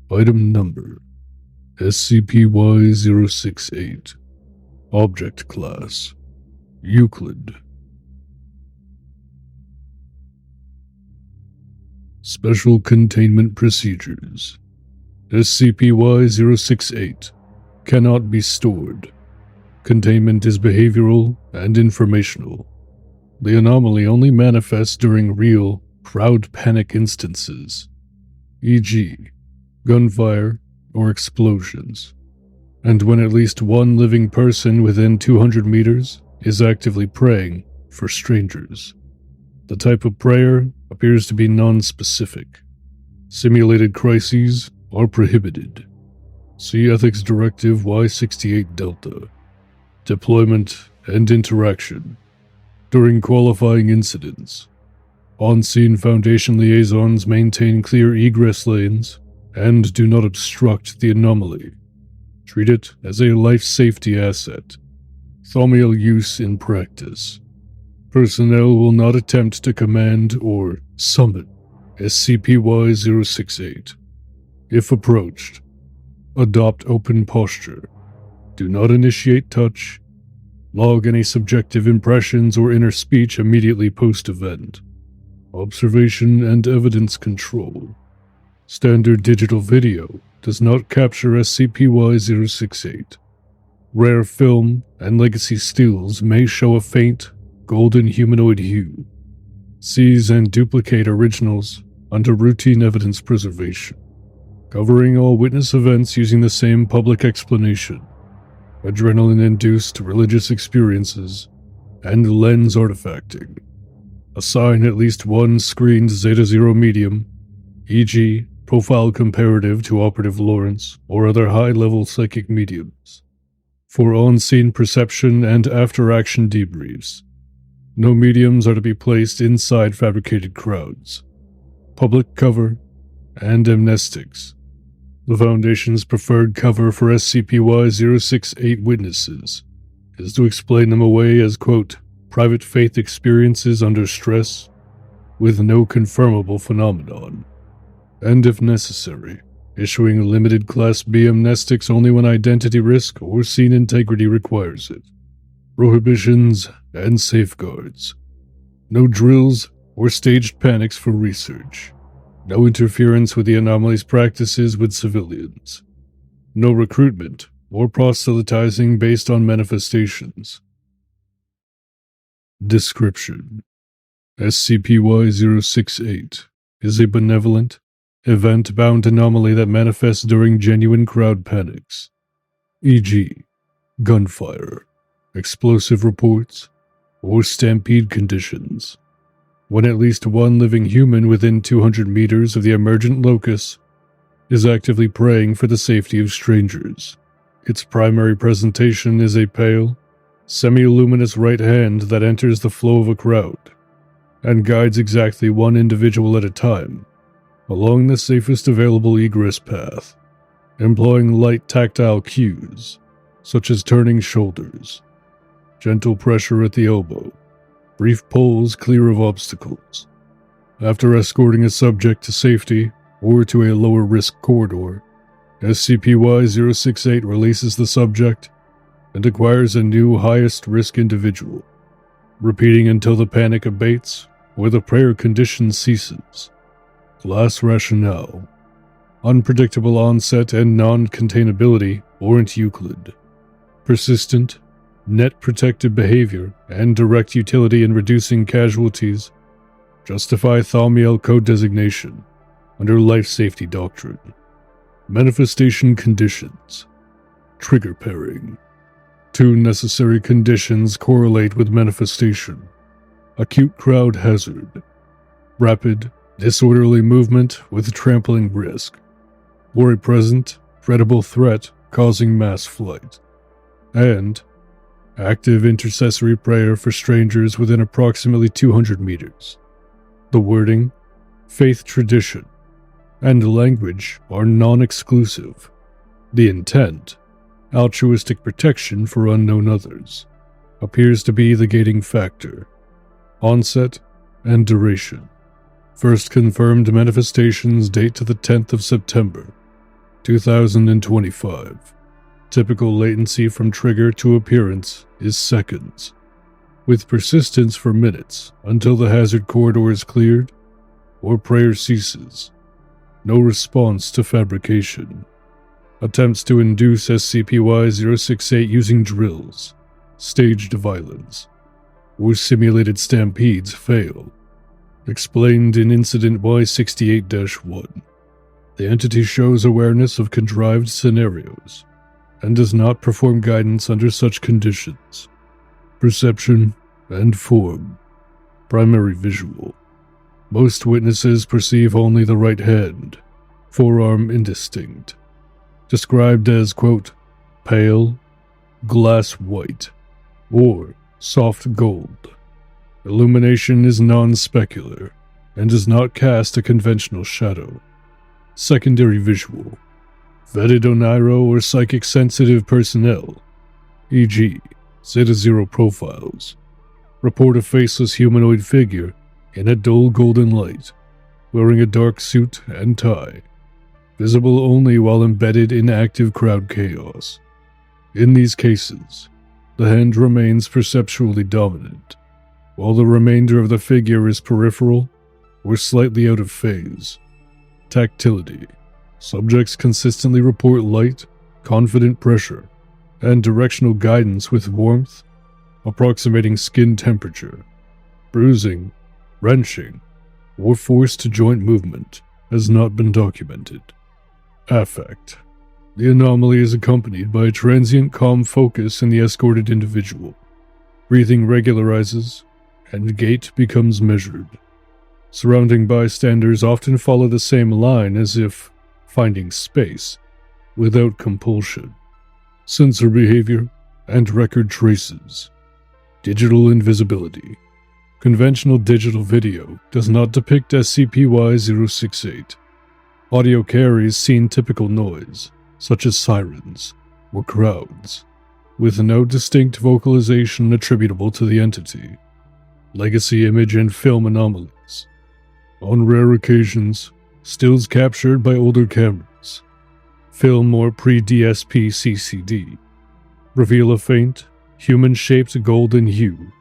Item Number SCP-Y-068. Object Class Euclid. Special Containment Procedures. SCP-Y-068 cannot be stored. Containment is behavioral and informational. The anomaly only manifests during real, crowd panic instances, e.g., gunfire or explosions, and when at least one living person within 200 meters is actively praying for strangers. The type of prayer appears to be non-specific. Simulated crises are prohibited. See Ethics Directive Y-68 Delta. Deployment and interaction. During qualifying incidents, on-scene Foundation liaisons maintain clear egress lanes and do not obstruct the anomaly. Treat it as a life safety asset. Thaumiel use in practice. Personnel will not attempt to command or summon SCP-Y-068. If approached, adopt open posture. Do not initiate touch. Log any subjective impressions or inner speech immediately post-event. Observation and evidence control. Standard digital video does not capture SCP-Y-068. Rare film and legacy stills may show a faint, golden humanoid hue. Seize and duplicate originals under routine evidence preservation. Covering all witness events using the same public explanation. Adrenaline-induced religious experiences and lens artifacting. Assign at least one screened Zeta-0 medium, e.g., profile comparative to Operative Lawrence or other high-level psychic mediums, for on-scene perception and after-action debriefs. No mediums are to be placed inside fabricated crowds. Public cover and amnestics. The Foundation's preferred cover for SCP-Y-068 witnesses is to explain them away as, quote, private faith experiences under stress with no confirmable phenomenon, and if necessary, issuing limited Class B amnestics only when identity risk or scene integrity requires it. Prohibitions and safeguards. No drills or staged panics for research. No interference with the anomaly's practices with civilians. No recruitment or proselytizing based on manifestations. Description: SCP-Y-068 is a benevolent, event-bound anomaly that manifests during genuine crowd panics, e.g., gunfire, explosive reports, or stampede conditions. When at least one living human within 200 meters of the emergent locus is actively praying for the safety of strangers. Its primary presentation is a pale, semi-luminous right hand that enters the flow of a crowd and guides exactly one individual at a time along the safest available egress path, employing light tactile cues such as turning shoulders, gentle pressure at the elbow, brief pulls clear of obstacles. After escorting a subject to safety or to a lower risk corridor, SCP-Y-068 releases the subject and acquires a new highest risk individual, repeating until the panic abates or the prayer condition ceases. Class rationale: unpredictable onset and non-containability warrant Euclid. Persistent, net protective behavior and direct utility in reducing casualties justify Thaumiel code designation under life safety doctrine. Manifestation conditions: trigger pairing. Two necessary conditions correlate with manifestation: acute crowd hazard, rapid, disorderly movement with trampling risk, or a present, credible threat causing mass flight, and active intercessory prayer for strangers within approximately 200 meters. The wording, faith tradition, and language are non-exclusive. The intent, altruistic protection for unknown others, appears to be the gating factor. Onset and duration. First confirmed manifestations date to the 10th of September. 2025. Typical latency from trigger to appearance is seconds, with persistence for minutes until the hazard corridor is cleared or prayer ceases. No response to fabrication. Attempts to induce SCP-Y-068 using drills, staged violence, or simulated stampedes fail. Explained in Incident Y-68-1. The entity shows awareness of contrived scenarios and does not perform guidance under such conditions. Perception and form. Primary visual. Most witnesses perceive only the right hand, forearm indistinct. Described as, quote, pale, glass white, or soft gold. Illumination is non-specular and does not cast a conventional shadow. Secondary visual. Vetted Oniro or psychic-sensitive personnel, e.g., Zeta-0 profiles, report a faceless humanoid figure in a dull golden light, wearing a dark suit and tie, visible only while embedded in active crowd chaos. In these cases, the hand remains perceptually dominant, while the remainder of the figure is peripheral or slightly out of phase. Tactility. Subjects consistently report light, confident pressure, and directional guidance with warmth, approximating skin temperature. Bruising, wrenching, or forced joint movement has not been documented. Affect. The anomaly is accompanied by a transient calm focus in the escorted individual. Breathing regularizes, and gait becomes measured. Surrounding bystanders often follow the same line as if finding space, without compulsion. Sensor behavior and record traces. Digital invisibility. Conventional digital video does not depict SCP-Y-068. Audio carries scene typical noise, such as sirens or crowds, with no distinct vocalization attributable to the entity. Legacy image and film anomalies. On rare occasions, stills captured by older cameras, film or pre-DSP CCD, reveal a faint, human-shaped golden hue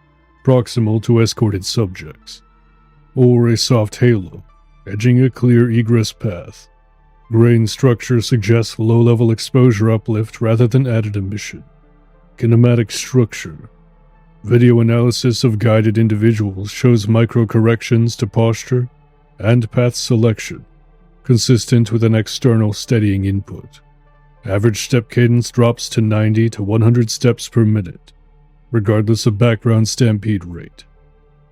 proximal to escorted subjects, or a soft halo edging a clear egress path. Grain structure suggests low-level exposure uplift rather than added emission. Kinematic structure. Video analysis of guided individuals shows micro-corrections to posture and path selection, consistent with an external steadying input. Average step cadence drops to 90 to 100 steps per minute, regardless of background stampede rate.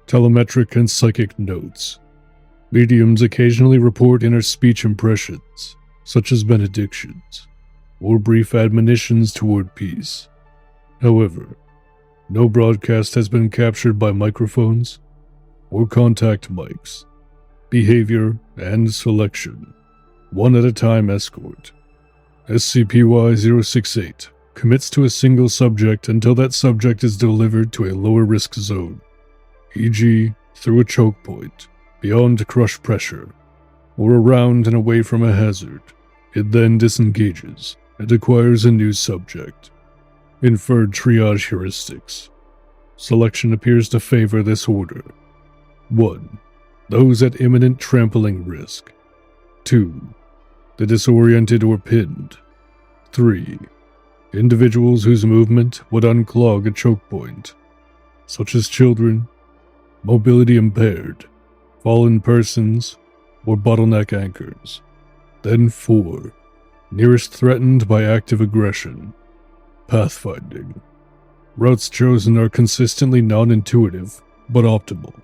Telemetric and psychic notes. Mediums occasionally report inner speech impressions, such as benedictions, or brief admonitions toward peace. However, no broadcast has been captured by microphones or contact mics. Behavior and selection. One at a time escort. SCP-Y-068 commits to a single subject until that subject is delivered to a lower risk zone, e.g., through a choke point, beyond crush pressure, or around and away from a hazard. It then disengages and acquires a new subject. Inferred triage heuristics. Selection appears to favor this order. 1. Those at imminent trampling risk. 2. The disoriented or pinned. 3. Individuals whose movement would unclog a choke point, such as children, mobility impaired, fallen persons, or bottleneck anchors. Then 4. Nearest threatened by active aggression. Pathfinding. Routes chosen are consistently non-intuitive, but optimal,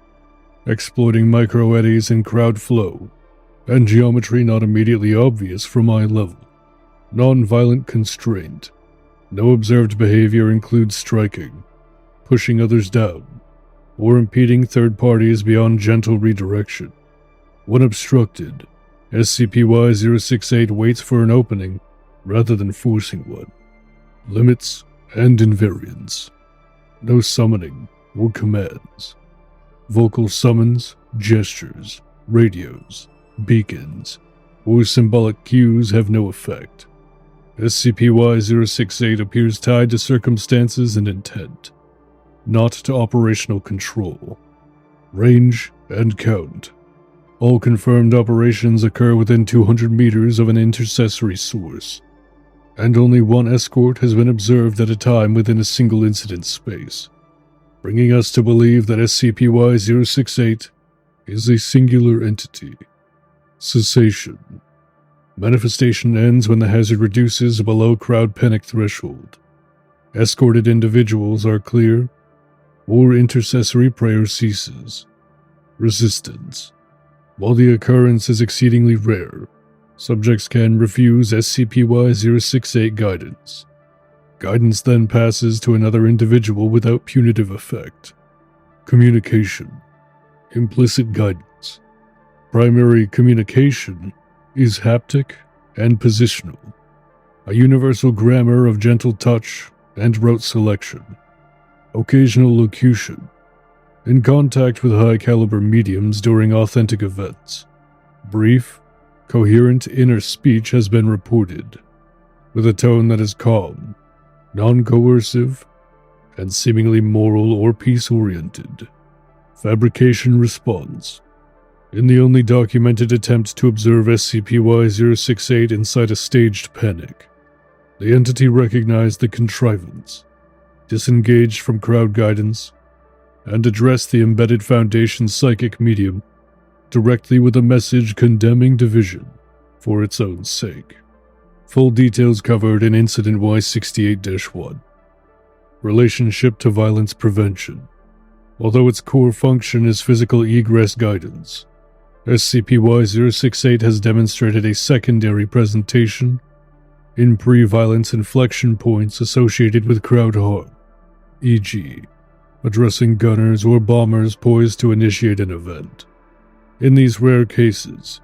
exploiting micro-eddies in crowd flow, and geometry not immediately obvious from eye level. Non-violent constraint. No observed behavior includes striking, pushing others down, or impeding third parties beyond gentle redirection. When obstructed, SCP-Y-068 waits for an opening rather than forcing one. Limits and invariance. No summoning or commands. Vocal summons, gestures, radios, beacons, or symbolic cues have no effect. SCP-Y-068 appears tied to circumstances and intent, not to operational control. Range and count. All confirmed operations occur within 200 meters of an intercessory source, and only one escort has been observed at a time within a single incident space, bringing us to believe that SCP-Y-068 is a singular entity. Cessation. Manifestation ends when the hazard reduces below crowd panic threshold. Escorted individuals are clear, or intercessory prayer ceases. Resistance. While the occurrence is exceedingly rare, subjects can refuse SCP-Y-068 guidance. Guidance then passes to another individual without punitive effect. Communication. Implicit guidance. Primary communication is haptic and positional, a universal grammar of gentle touch and rote selection. Occasional locution. In contact with high-caliber mediums during authentic events. Brief, coherent inner speech has been reported, with a tone that is calm, non-coercive, and seemingly moral or peace-oriented. Fabrication response. In the only documented attempt to observe SCP-Y-068 inside a staged panic, the entity recognized the contrivance, disengaged from crowd guidance, and addressed the embedded Foundation's psychic medium directly with a message condemning division for its own sake. Full details covered in Incident Y-68-1. Relationship to violence prevention. Although its core function is physical egress guidance, SCP-Y-068 has demonstrated a secondary presentation in pre-violence inflection points associated with crowd harm, e.g., addressing gunners or bombers poised to initiate an event. In these rare cases,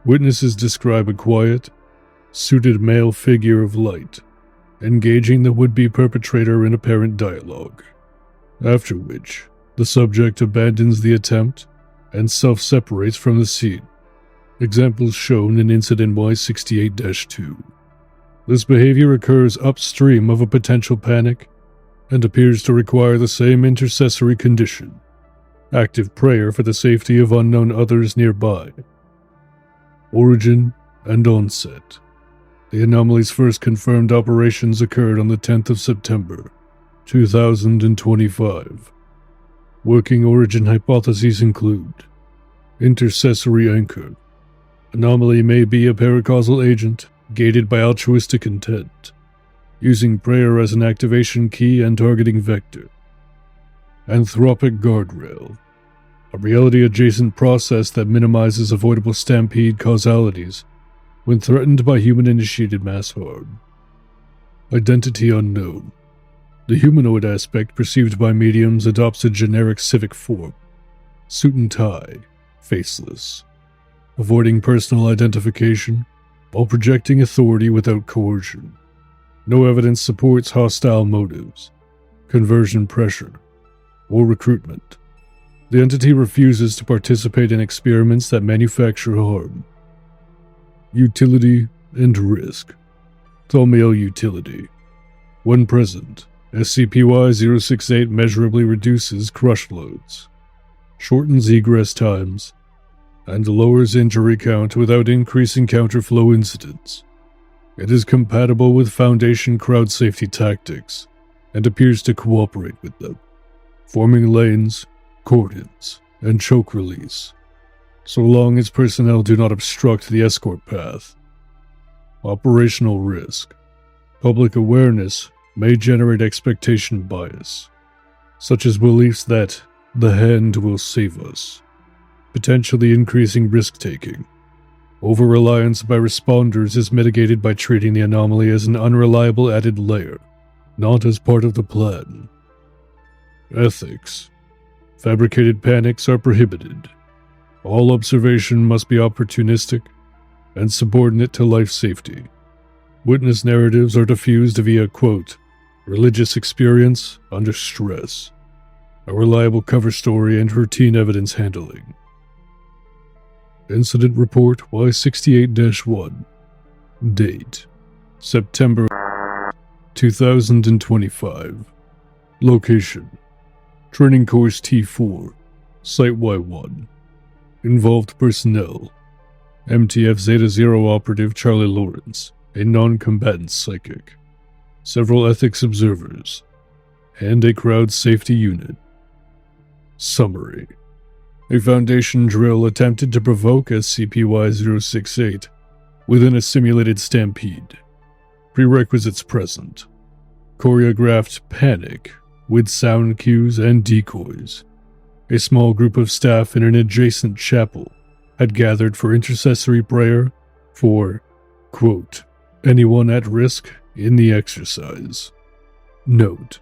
witnesses describe a quiet, suited male figure of light, engaging the would-be perpetrator in apparent dialogue, after which the subject abandons the attempt and self-separates from the scene. Examples shown in Incident Y-68-2. This behavior occurs upstream of a potential panic and appears to require the same intercessory condition, active prayer for the safety of unknown others nearby. Origin and Onset. The anomaly's first confirmed operations occurred on the 10th of September, 2025. Working origin hypotheses include intercessory anchor. Anomaly may be a paracausal agent gated by altruistic intent, using prayer as an activation key and targeting vector. Anthropic guardrail. A reality-adjacent process that minimizes avoidable stampede causalities when threatened by human-initiated mass harm. Identity unknown. The humanoid aspect perceived by mediums adopts a generic civic form, suit and tie, faceless, avoiding personal identification while projecting authority without coercion. No evidence supports hostile motives, conversion pressure, or recruitment. The entity refuses to participate in experiments that manufacture harm. Utility and risk. Thaumiel utility. When present, SCP-Y-068 measurably reduces crush loads, shortens egress times, and lowers injury count without increasing counterflow incidents. It is compatible with Foundation crowd safety tactics and appears to cooperate with them, forming lanes, cordons, and choke release, so long as personnel do not obstruct the escort path. Operational risk. Public awareness may generate expectation bias, such as beliefs that the hand will save us, potentially increasing risk-taking. Over-reliance by responders is mitigated by treating the anomaly as an unreliable added layer, not as part of the plan. Ethics. Fabricated panics are prohibited. All observation must be opportunistic and subordinate to life safety. Witness narratives are diffused via, quote, religious experience under stress, a reliable cover story and routine evidence handling. Incident Report Y-68-1. Date: September 2025. Location: Training Course T4, Site Y1. Involved personnel: MTF Zeta Zero Operative Charlie Lawrence, a non-combatant psychic, several ethics observers, and a crowd safety unit. Summary: a Foundation drill attempted to provoke SCP-Y-068 within a simulated stampede. Prerequisites present: choreographed panic with sound cues and decoys. A small group of staff in an adjacent chapel had gathered for intercessory prayer for, quote, anyone at risk in the exercise. Note: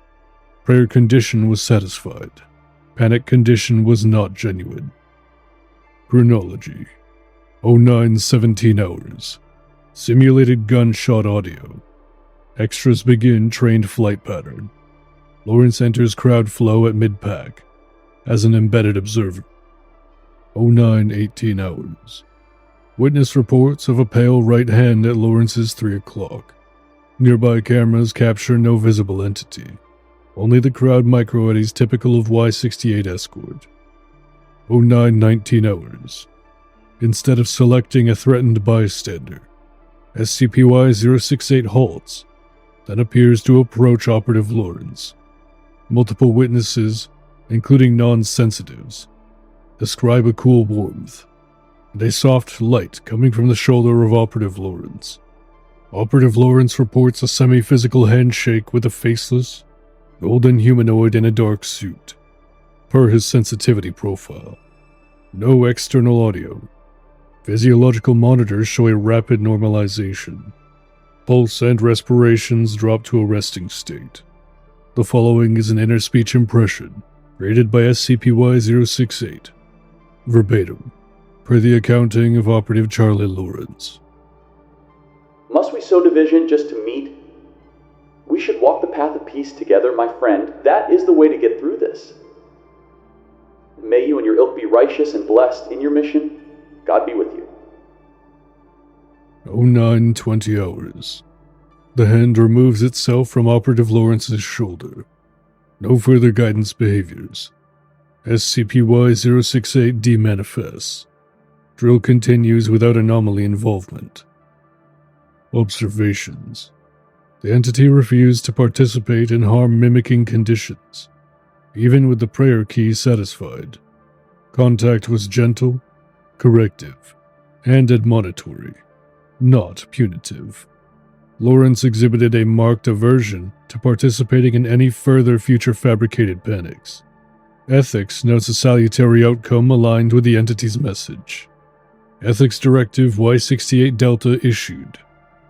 prayer condition was satisfied. Panic condition was not genuine. Chronology: 09:17 hours. Simulated gunshot audio. Extras begin trained flight pattern. Lawrence enters crowd flow at mid-pack as an embedded observer. 09:18 hours. Witness reports of a pale right hand at Lawrence's 3 o'clock. Nearby cameras capture no visible entity. Only the crowd microeddies typical of Y-68 escort. 09:19 hours. Instead of selecting a threatened bystander, SCP-Y-068 halts, then appears to approach Operative Lawrence. Multiple witnesses, including non-sensitives, describe a cool warmth and a soft light coming from the shoulder of Operative Lawrence. Operative Lawrence reports a semi-physical handshake with a faceless, golden humanoid in a dark suit, per his sensitivity profile. No external audio. Physiological monitors show a rapid normalization. Pulse and respirations drop to a resting state. The following is an inner speech impression created by SCP-Y-068. Verbatim, per the accounting of Operative Charlie Lawrence. Must we sow division just to meet? We should walk the path of peace together, my friend. That is the way to get through this. May you and your ilk be righteous and blessed in your mission. God be with you. 09:20 hours. The hand removes itself from Operative Lawrence's shoulder. No further guidance behaviors. SCP-Y-068 demanifests. Drill continues without anomaly involvement. Observations. The entity refused to participate in harm-mimicking conditions, even with the prayer key satisfied. Contact was gentle, corrective, and admonitory, not punitive. Lawrence exhibited a marked aversion to participating in any further future fabricated panics. Ethics notes a salutary outcome aligned with the entity's message. Ethics Directive Y-68 Delta issued.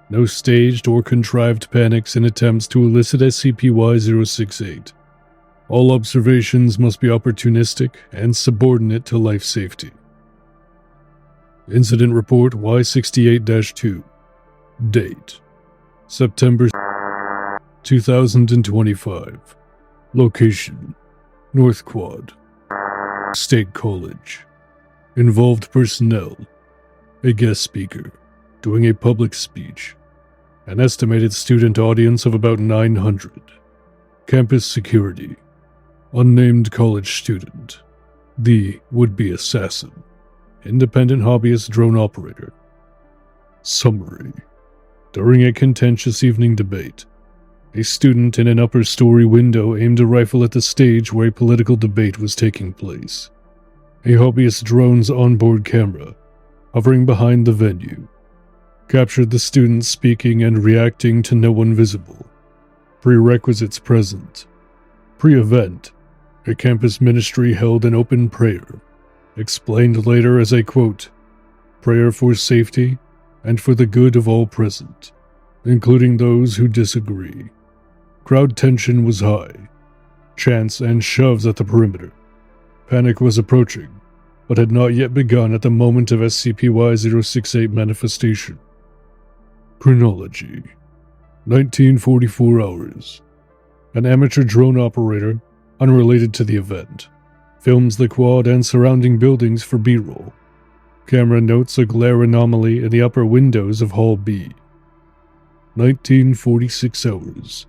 No staged or contrived panics in attempts to elicit SCP-Y-068. All observations must be opportunistic and subordinate to life safety. Incident Report Y-68-2. Date: September 2025. Location: North Quad, State College. Involved personnel: a guest speaker doing a public speech. An estimated student audience of about 900. Campus security: unnamed college student. The would-be assassin. Independent hobbyist drone operator. Summary: during a contentious evening debate, a student in an upper-story window aimed a rifle at the stage where a political debate was taking place. A hobbyist drone's onboard camera, hovering behind the venue, captured the student speaking and reacting to no one visible. Prerequisites present. Pre-event, a campus ministry held an open prayer, explained later as a, quote, prayer for safety and for the good of all present, including those who disagree. Crowd tension was high. Chants and shoves at the perimeter. Panic was approaching, but had not yet begun at the moment of SCP-Y-068 manifestation. Chronology: 1944 hours. An amateur drone operator, unrelated to the event, films the quad and surrounding buildings for B-roll. Camera notes a glare anomaly in the upper windows of Hall B. 1946 hours.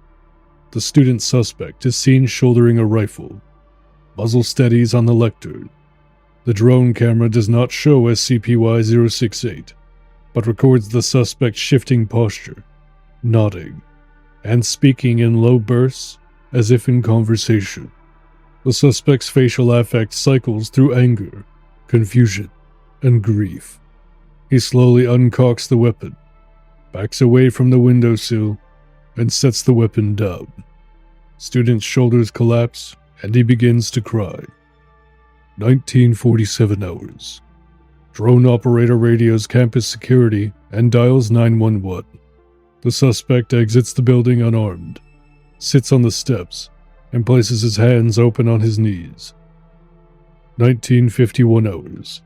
The student suspect is seen shouldering a rifle. Muzzle steadies on the lectern. The drone camera does not show SCP-Y-068, but records the suspect's shifting posture, nodding, and speaking in low bursts as if in conversation. The suspect's facial affect cycles through anger, confusion, and grief. He slowly uncocks the weapon, backs away from the windowsill, and sets the weapon down. Student's shoulders collapse, and he begins to cry. 1947 hours. Drone operator radios campus security and dials 911. The suspect exits the building unarmed, sits on the steps, and places his hands open on his knees. 1951 hours.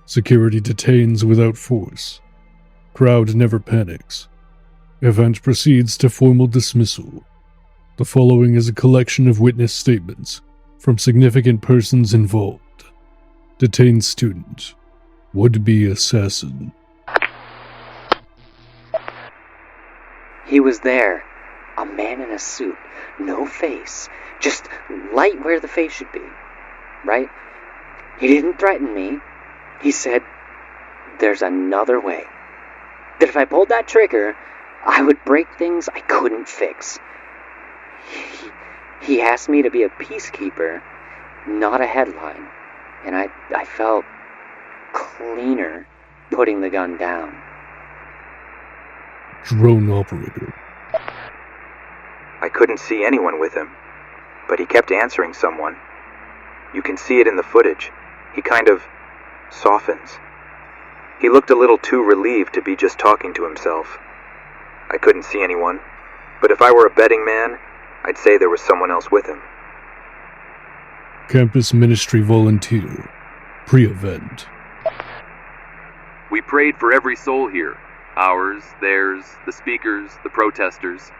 Security detains without force. Crowd never panics. Event proceeds to formal dismissal. The following is a collection of witness statements from significant persons involved. Detained student. Would-be assassin. He was there. A man in a suit. No face. Just light where the face should be. Right? He didn't threaten me. He said, there's another way. That if I pulled that trigger, I would break things I couldn't fix. He asked me to be a peacekeeper, not a headline. And I felt cleaner putting the gun down. Drone operator. I couldn't see anyone with him, but he kept answering someone. You can see it in the footage. He kind of softens. He looked a little too relieved to be just talking to himself. I couldn't see anyone, but if I were a betting man, I'd say there was someone else with him. Campus ministry volunteer. Pre-event. We prayed for every soul here. Ours, theirs, the speakers, the protesters.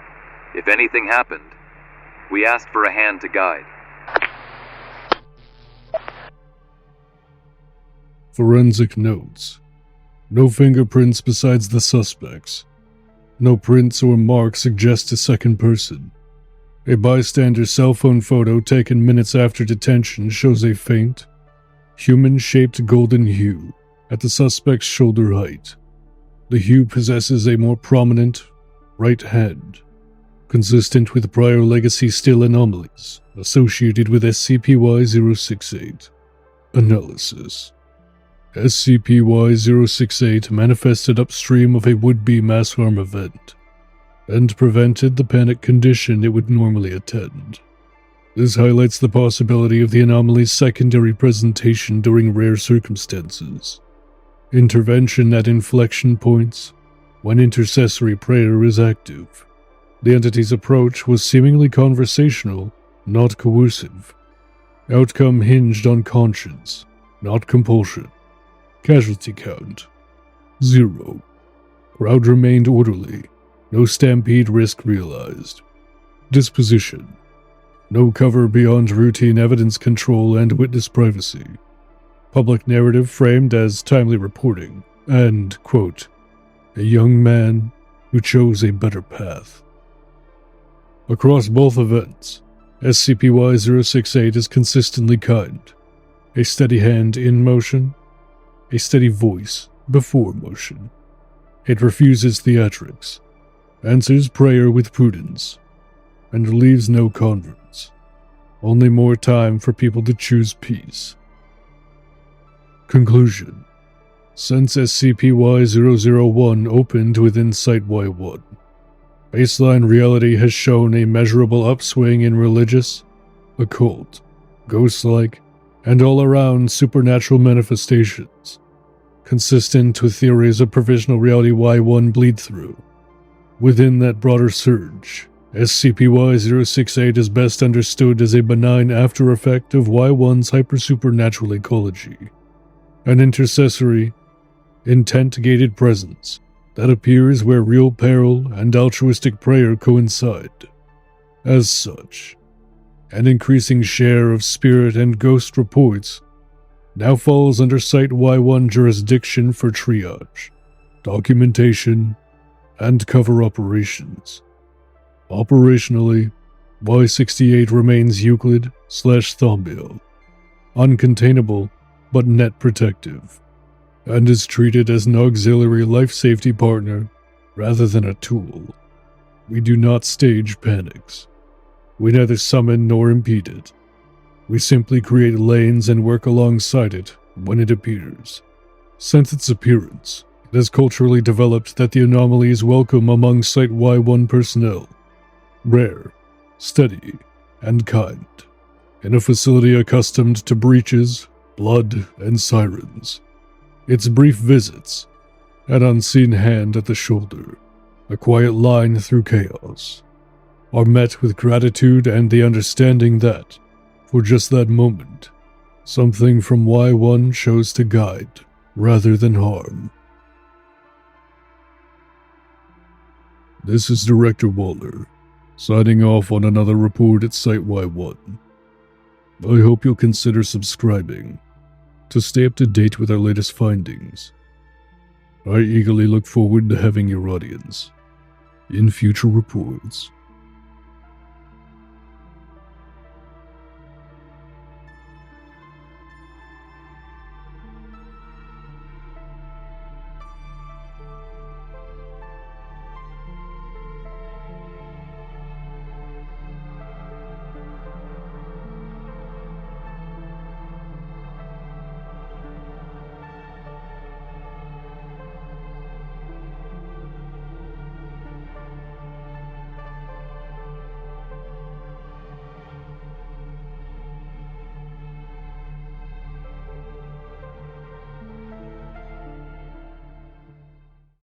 If anything happened, we asked for a hand to guide. Forensic notes. No fingerprints besides the suspects. No prints or marks suggest a second person. A bystander's cell phone photo taken minutes after detention shows a faint, human-shaped golden hue at the suspect's shoulder height. The hue possesses a more prominent right hand, consistent with prior legacy still anomalies associated with SCP-Y-068. Analysis. SCP-Y-068 manifested upstream of a would-be mass harm event, and prevented the panic condition it would normally attend. This highlights the possibility of the anomaly's secondary presentation during rare circumstances. Intervention at inflection points, when intercessory prayer is active. The entity's approach was seemingly conversational, not coercive. Outcome hinged on conscience, not compulsion. Casualty count 0. Crowd remained orderly. No stampede risk realized. Disposition. No cover beyond routine evidence control and witness privacy. Public narrative framed as timely reporting and, quote, a young man who chose a better path. Across both events, SCP-Y-068 is consistently kind. A steady hand in motion, a steady voice before motion. It refuses theatrics, answers prayer with prudence, and leaves no converts. Only more time for people to choose peace. Conclusion. Since SCP-Y-001 opened within Site-Y1, baseline reality has shown a measurable upswing in religious, occult, ghost-like, and all-around supernatural manifestations, consistent with theories of Provisional Reality-Y-1 bleed-through. Within that broader surge, SCP-Y-068 is best understood as a benign after-effect of Y1's hyper-supernatural ecology, an intercessory, intent-gated presence that appears where real peril and altruistic prayer coincide. As such, an increasing share of spirit and ghost reports now falls under Site-Y-1 jurisdiction for triage, documentation, and cover operations. Operationally, Y-68 remains Euclid/Thaumiel, uncontainable but net protective, and is treated as an auxiliary life safety partner rather than a tool. We do not stage panics. We neither summon nor impede it. We simply create lanes and work alongside it when it appears. Since its appearance, it has culturally developed that the anomaly is welcome among Site-Y-1 personnel. Rare, steady, and kind. In a facility accustomed to breaches, blood, and sirens. Its brief visits, an unseen hand at the shoulder, a quiet line through chaos, are met with gratitude and the understanding that, for just that moment, something from Y1 chose to guide rather than harm. This is Director Waller, signing off on another report at Site-Y-1. I hope you'll consider subscribing to stay up to date with our latest findings. I eagerly look forward to having your audience in future reports.